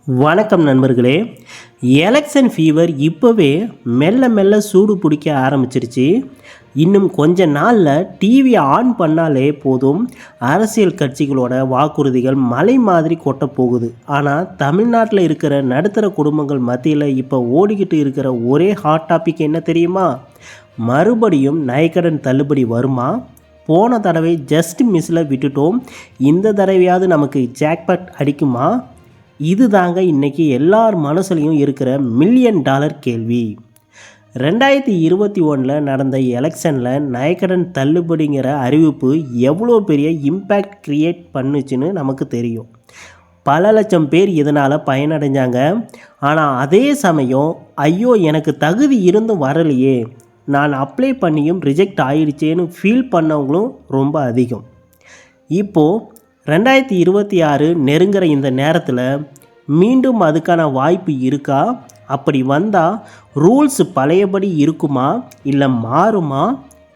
வணக்கம் நண்பர்களே. Election fever இப்போவே மெல்ல மெல்ல சூடு பிடிக்க ஆரம்பிச்சிருச்சு. இன்னும் கொஞ்ச நாளில் டிவியை ஆன் பண்ணாலே போதும், அரசியல் கட்சிகளோட வாக்குறுதிகள் மலை மாதிரி கொட்ட போகுது. ஆனால் தமிழ்நாட்டில் இருக்கிற நடுத்தர குடும்பங்கள் மத்தியில் இப்போ ஓடிக்கிட்டு இருக்கிற ஒரே ஹாட் டாபிக் என்ன தெரியுமா? மறுபடியும் நகைக்கடன் தள்ளுபடி வருமா? போன தடவை ஜஸ்ட் மிஸ்ஸில் விட்டுட்டோம், இந்த தடவையாவது நமக்கு ஜாக்பாட் அடிக்குமா? இது தாங்க இன்றைக்கி எல்லார் மனசுலையும் இருக்கிற $1,000,000 கேள்வி. 2021 நடந்த எலெக்ஷனில் நகைக்கடன் தள்ளுபடிங்கிற அறிவிப்பு எவ்வளோ பெரிய இம்பேக்ட் க்ரியேட் பண்ணுச்சுன்னு நமக்கு தெரியும். பல லட்சம் பேர் இதனால் பயனடைஞ்சாங்க. ஆனால் அதே சமயம் ஐயோ எனக்கு தகுதி இருந்தும் வரலையே, நான் அப்ளை பண்ணியும் ரிஜெக்ட் ஆகிடுச்சேன்னு ஃபீல் பண்ணவங்களும் ரொம்ப அதிகம். இப்போது 2026 நெருங்குற இந்த நேரத்தில் மீண்டும் அதுக்கான வாய்ப்பு இருக்கா? அப்படி வந்தால் ரூல்ஸ் பழையபடி இருக்குமா இல்லை மாறுமா?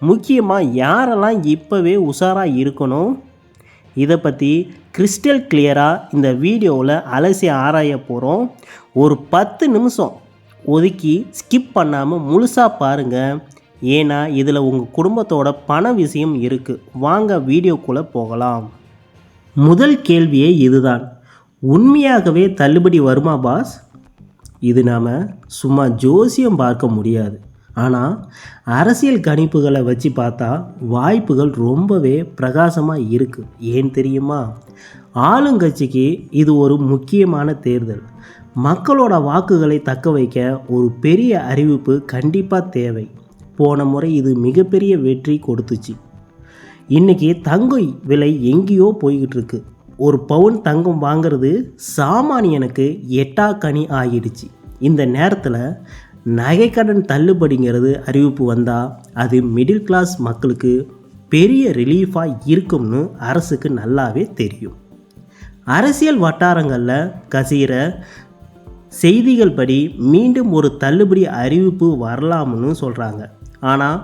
முக்கியமாக யாரெல்லாம் இப்போவே உஷாராக இருக்கணும்? இதை பற்றி கிறிஸ்டல் கிளியராக இந்த வீடியோவில் அலசி ஆராய போகிறோம். ஒரு 10 நிமிஷம் ஒதுக்கி ஸ்கிப் பண்ணாமல் முழுசாக பாருங்கள். ஏன்னா இதில் உங்கள் குடும்பத்தோட பண விஷயம் இருக்குது. வாங்க வீடியோக்குள்ளே போகலாம். முதல் கேள்வியே இதுதான், உண்மையாகவே தள்ளுபடி வருமா பாஸ்? இது நாம் சும்மா ஜோசியம் பார்க்க முடியாது. ஆனால் அரசியல் கணிப்புகளை வச்சு பார்த்தா வாய்ப்புகள் ரொம்பவே பிரகாசமாக இருக்குது. ஏன் தெரியுமா? ஆளுங்கட்சிக்கு இது ஒரு முக்கியமான தேர்தல். மக்களோட வாக்குகளை தக்க வைக்க ஒரு பெரிய அறிவிப்பு கண்டிப்பாக தேவை. போன முறை இது மிகப்பெரிய வெற்றி கொடுத்துச்சு. இன்றைக்கி தங்கம் விலை எங்கேயோ போய்கிட்டு இருக்கு. ஒரு பவுன் தங்கம் வாங்கிறது சாமானியனுக்கு எட்டாக்கனி ஆகிடுச்சு. இந்த நேரத்தில் நகைக்கடன் தள்ளுபடிங்கிறது அறிவிப்பு வந்தால் அது மிடில் கிளாஸ் மக்களுக்கு பெரிய ரிலீஃபாக இருக்கும்னு அரசுக்கு நல்லாவே தெரியும். அரசியல் வட்டாரங்களில் கசிகிற செய்திகள் படி மீண்டும் ஒரு தள்ளுபடி அறிவிப்பு வரலாம்னு சொல்கிறாங்க. ஆனால்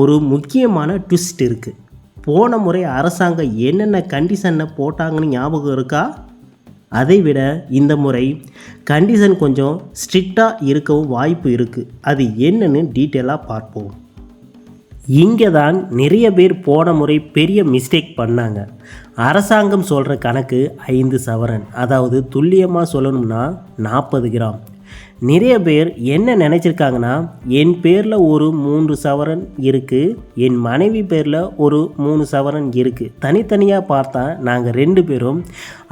ஒரு முக்கியமான ட்விஸ்ட் இருக்குது. போன முறை அரசாங்கம் என்னென்ன கண்டிஷனை போட்டாங்கன்னு ஞாபகம் இருக்கா? அதை விட இந்த முறை கண்டிஷன் கொஞ்சம் ஸ்ட்ரிக்டாக இருக்கவும் வாய்ப்பு இருக்குது. அது என்னன்னு டீட்டெயிலாக பார்ப்போம். இங்கே தான் நிறைய பேர் போன முறை பெரிய மிஸ்டேக் பண்ணாங்க. அரசாங்கம் சொல்கிற கணக்கு 5 சவரன், அதாவது துல்லியமாக சொல்லணும்னா 40 கிராம். நிறைய பேர் என்ன நினச்சிருக்காங்கன்னா, என் பேரில் ஒரு 3 சவரன் இருக்குது, என் மனைவி பேரில் ஒரு 3 சவரன் இருக்குது, தனித்தனியாக பார்த்தா நாங்கள் 2 பேரும்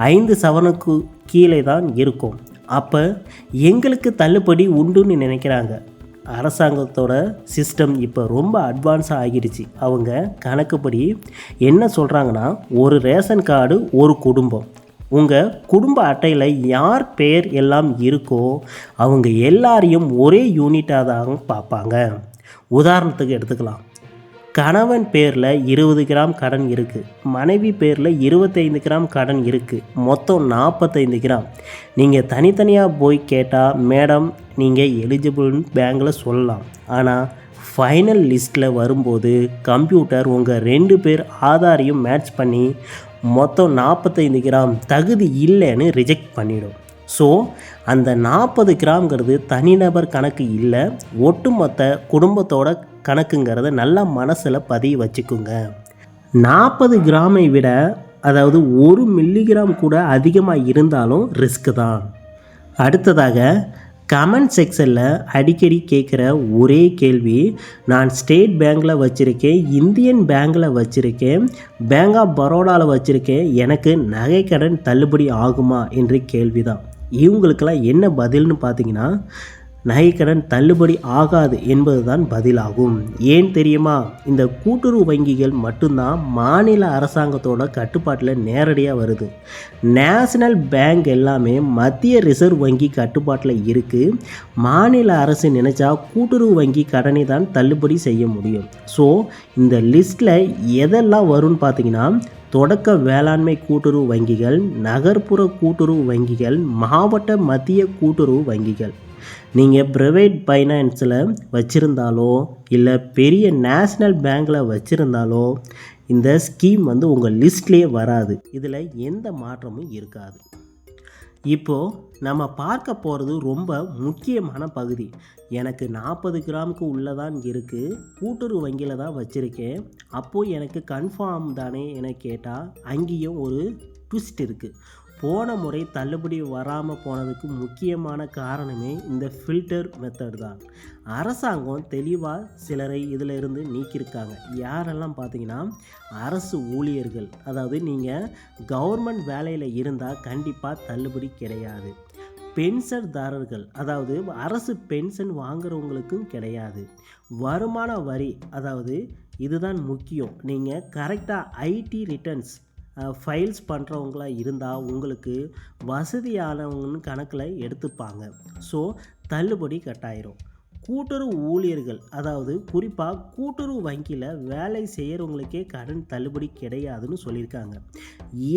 5 சவரனுக்கு கீழே தான் இருக்கோம், அப்போ எங்களுக்கு தள்ளுபடி உண்டுன்னு நினைக்கிறாங்க. அரசாங்கத்தோட சிஸ்டம் இப்போ ரொம்ப அட்வான்ஸாக ஆகிடுச்சு. அவங்க கணக்குப்படி என்ன சொல்கிறாங்கன்னா, ஒரு ரேஷன் கார்டு ஒரு குடும்பம். உங்கள் குடும்ப அட்டையில் யார் பேர் எல்லாம் இருக்கோ அவங்க எல்லாரையும் ஒரே யூனிட்டாக தான் பார்ப்பாங்க. உதாரணத்துக்கு எடுத்துக்கலாம், கணவன் பேரில் 20 கிராம் கடன் இருக்குது, மனைவி பேரில் 25 கிராம் கடன் இருக்குது, மொத்தம் 45 கிராம். நீங்கள் தனித்தனியாக போய் கேட்டால் மேடம் நீங்கள் எலிஜிபிள்னு பேங்கில் சொல்லலாம். ஆனால் ஃபைனல் லிஸ்ட்டில் வரும்போது கம்ப்யூட்டர் உங்கள் 2 பேர் ஆதாரையும் மேட்ச் பண்ணி மொத்தம் 45 கிராம் தகுதி இல்லைன்னு ரிஜெக்ட் பண்ணிடும். ஸோ அந்த 40 கிராம்ங்கிறது தனிநபர் கணக்கு இல்லை, ஒட்டுமொத்த குடும்பத்தோட கணக்குங்கிறத நல்லா மனசில் பதிய வச்சுக்குங்க. 40 கிராமை விட, அதாவது 1 மில்லிகிராம் கூட அதிகமாக இருந்தாலும் ரிஸ்க்கு தான். அடுத்ததாக கமெண்ட் செக்ஷனில் அடிக்கடி கேட்குற ஒரே கேள்வி, நான் ஸ்டேட் பேங்கில் வச்சுருக்கேன், இந்தியன் பேங்கில் வச்சுருக்கேன், பேங்க் ஆஃப் பரோடாவில் வச்சுருக்கேன், எனக்கு நகைக்கடன் தள்ளுபடி ஆகுமா என்ற கேள்வி தான். இவங்களுக்கெல்லாம் என்ன பதில்னு பார்த்தீங்கன்னா, நகைக்கடன் தள்ளுபடி ஆகாது என்பது தான் பதிலாகும். ஏன் தெரியுமா? இந்த கூட்டுறவு வங்கிகள் மட்டும்தான் மாநில அரசாங்கத்தோட கட்டுப்பாட்டில் நேரடியாக வருது. நேஷனல் பேங்க் எல்லாமே மத்திய ரிசர்வ் வங்கி கட்டுப்பாட்டில் இருக்குது. மாநில அரசு நினச்சா கூட்டுறவு வங்கி கடனை தான் தள்ளுபடி செய்ய முடியும். ஸோ இந்த லிஸ்ட்டில் எதெல்லாம் வரும்னு பார்த்தீங்கன்னா, தொடக்க வேளாண்மை கூட்டுறவு வங்கிகள், நகர்ப்புற கூட்டுறவு வங்கிகள், மாவட்ட மத்திய கூட்டுறவு வங்கிகள். நீங்கள் ப்ரைவேட் ஃபைனான்ஸில் வச்சுருந்தாலோ இல்லை பெரிய நேஷ்னல் பேங்கில் வச்சுருந்தாலோ இந்த ஸ்கீம் உங்கள் லிஸ்ட்லேயே வராது. இதில் எந்த மாற்றமும் இருக்காது. இப்போது நம்ம பார்க்க போகிறது ரொம்ப முக்கியமான பகுதி. எனக்கு 40 கிராமுக்கு உள்ளே தான் இருக்குது, கூட்டுறவு வங்கியில் தான் வச்சுருக்கேன். அப்போது எனக்கு கன்ஃபார்ம் தானே என கேட்டால் அங்கேயும் ஒரு ட்விஸ்ட் இருக்குது. போன முறை தள்ளுபடி வராமல் போனதுக்கு முக்கியமான காரணமே இந்த ஃபில்டர் மெத்தட் தான். அரசாங்கம் தெளிவாக சிலரை இதில் இருந்து நீக்கியிருக்காங்க. யாரெல்லாம் பார்த்தீங்கன்னா, அரசு ஊழியர்கள். அதாவது நீங்கள் கவர்மெண்ட் வேலையில் இருந்தால் கண்டிப்பாக தள்ளுபடி கிடையாது. பென்ஷன்தாரர்கள், அதாவது அரசு பென்ஷன் வாங்குறவங்களுக்கும் கிடையாது. வருமான வரி, அதாவது இதுதான் முக்கியம். நீங்கள் கரெக்டாக ஐடி ரிட்டர்ன்ஸ் ஃபைல்ஸ் பண்ணுறவங்களா இருந்தால் உங்களுக்கு வசதியானவங்கன்னு கணக்கில் எடுத்துப்பாங்க. ஸோ தள்ளுபடி கட்டாயிரும். கூட்டுறவு ஊழியர்கள், அதாவது குறிப்பாக கூட்டுறவு வங்கியில் வேலை செய்கிறவங்களுக்கே கடன் தள்ளுபடி கிடையாதுன்னு சொல்லியிருக்காங்க.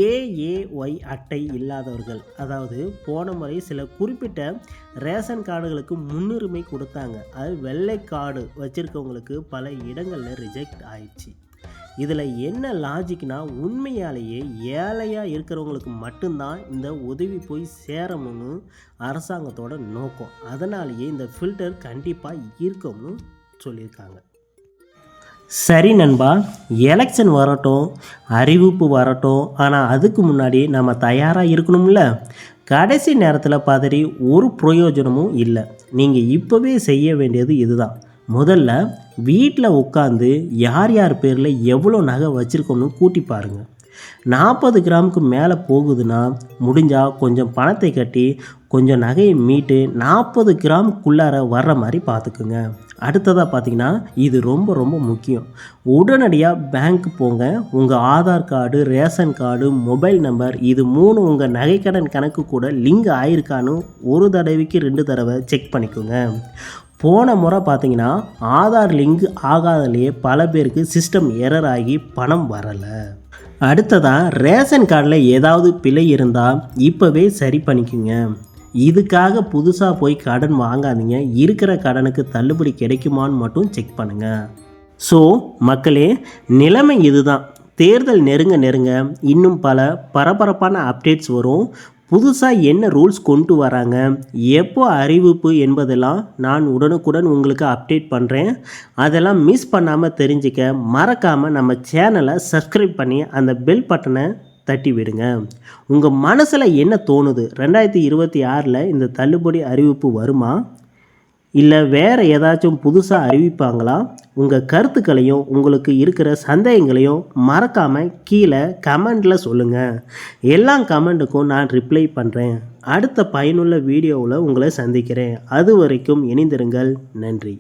ஏஏஒய் அட்டை இல்லாதவர்கள், அதாவது போன முறை சில குறிப்பிட்ட ரேஷன் கார்டுகளுக்கு முன்னுரிமை கொடுத்தாங்க. அது வெள்ளை கார்டு வச்சுருக்கவங்களுக்கு பல இடங்களில் ரிஜெக்ட் ஆயிடுச்சு. இதில் என்ன லாஜிக்னா, உண்மையாலேயே ஏழையாக இருக்கிறவங்களுக்கு மட்டும்தான் இந்த உதவி போய் சேரணும்னு அரசாங்கத்தோட நோக்கம். அதனாலேயே இந்த ஃபில்டர் கண்டிப்பாக இருக்கும்னு சொல்லியிருக்காங்க. சரி நண்பா, எலெக்ஷன் வரட்டும், அறிவிப்பு வரட்டும், ஆனால் அதுக்கு முன்னாடி நம்ம தயாராக இருக்கணும்ல. கடைசி நேரத்தில் பதறி ஒரு பிரயோஜனமும் இல்லை. நீங்கள் இப்போவே செய்ய வேண்டியது இதுதான். முதல்ல வீட்டில் உட்காந்து யார் யார் பேரில் எவ்வளோ நகை வச்சுருக்கோம்னு கூட்டி பாருங்கள். 40 கிராமுக்கு மேலே போகுதுன்னா முடிஞ்சால் கொஞ்சம் பணத்தை கட்டி கொஞ்சம் நகையை மீட்டு 40 கிராமுக்குள்ளார வர்ற மாதிரி பார்த்துக்குங்க. அடுத்ததாக பார்த்தீங்கன்னா, இது ரொம்ப ரொம்ப முக்கியம். உடனடியாக பேங்க் போங்க. உங்கள் Aadhaar card, ration card, mobile number, இது 3 உங்கள் நகைக்கடன் கணக்கு கூட லிங்க் ஆயிருக்கான்னு ஒரு தடவைக்கு 2 தடவை செக் பண்ணிக்கோங்க. போன முறை பார்த்தீங்கன்னா, ஆதார் லிங்க் ஆகாதலேயே பல பேருக்கு சிஸ்டம் எரர் ஆகி பணம் வரலை. அடுத்ததாக ரேஷன் கார்டில் ஏதாவது பிழை இருந்தால் இப்போவே சரி பண்ணிக்கோங்க. இதுக்காக புதுசாக போய் கடன் வாங்காதீங்க. இருக்கிற கடனுக்கு தள்ளுபடி கிடைக்குமான்னு மட்டும் செக் பண்ணுங்கள். ஸோ மக்களே, நிலைமை இதுதான். தேர்தல் நெருங்க நெருங்க இன்னும் பல பரபரப்பான அப்டேட்ஸ் வரும். புதுசாக என்ன ரூல்ஸ் கொண்டு வராங்க, எப்போ அறிவிப்பு என்பதெல்லாம் நான் உடனுக்குடன் உங்களுக்கு அப்டேட் பண்ணுறேன். அதெல்லாம் மிஸ் பண்ணாமல் தெரிஞ்சுக்க மறக்காமல் நம்ம சேனலை சப்ஸ்கிரைப் பண்ணி அந்த பெல் பட்டனை தட்டி விடுங்க. உங்கள் மனசில் என்ன தோணுது? 2026 இந்த தள்ளுபடி அறிவிப்பு வருமா, இல்லை வேறு ஏதாச்சும் புதுசாக அறிவிப்பாங்களா? உங்கள் கருத்துக்களையும் உங்களுக்கு இருக்கிற சந்தேகங்களையும் மறக்காமல் கீழே கமெண்டில் சொல்லுங்கள். எல்லா கமெண்ட்டுக்கும் நான் ரிப்ளை பண்ணுறேன். அடுத்த பயனுள்ள வீடியோவில் உங்களை சந்திக்கிறேன். அது வரைக்கும் இணைந்திருங்கள். நன்றி.